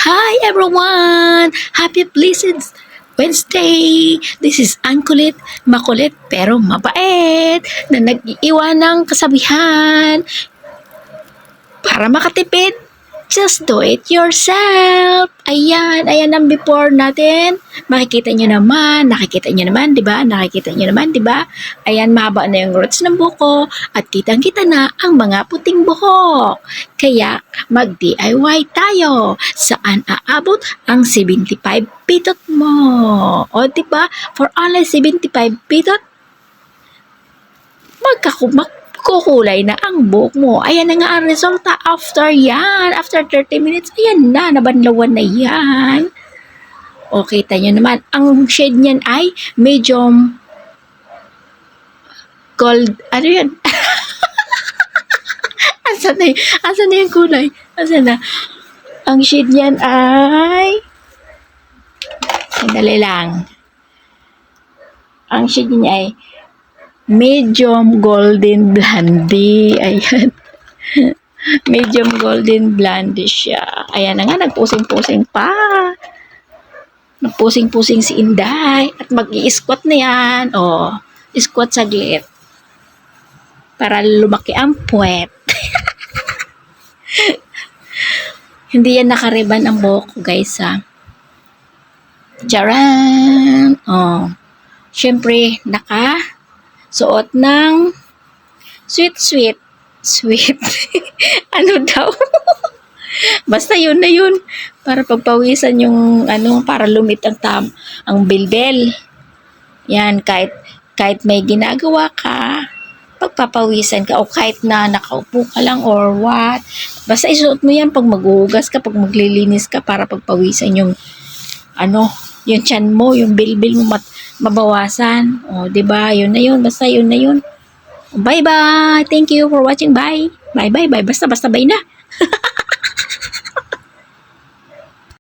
Hi everyone! Happy blessed Wednesday! This is ang makulit pero mabait na nag-iiwan ng kasabihan. Para makatipid, just do it yourself. Ayan ang before natin. Nakikita nyo naman, di ba? Ayan, mahaba na yung roots ng buko at kitang-kita na ang mga puting buhok. Kaya, mag-DIY tayo. Saan aabot ang 75 pitot mo? O, di ba? For only 75 pitot, kukulay na ang buhok mo. Ayan na nga ang resulta after yan. After 30 minutes, ayan na, nabanlawan na yan. O, kita nyo naman, ang shade niyan ay medium gold, ano yan? Asan na yung kulay? Asan na? Ang shade niyan ay, sandali lang. Ang shade niya ay medium golden blondie. Ayan. Medium golden blondie siya. Ayan na nga, nagpusing-pusing pa. Nagpusing-pusing si Inday. At mag-i-squat na yan. O, squat saglit. Para lumaki ang puwet. Hindi yan nakariban ang buhok ko, guys, ha. Charan! O, syempre, suot ng sweet. Ano daw? Basta yun na yun. Para pagpawisan yung para lumit ang bilbil. Yan, kahit may ginagawa ka, pagpapawisan ka o kahit na nakaupo ka lang or what. Basta isuot mo yan pag maghuhugas ka, pag maglilinis ka para pagpawisan yung yung tiyan mo, yung bilbil mo mabawasan. O, diba? Yun na yun. Basta yun na yun. Bye-bye. Thank you for watching. Bye. Bye. Basta bye na.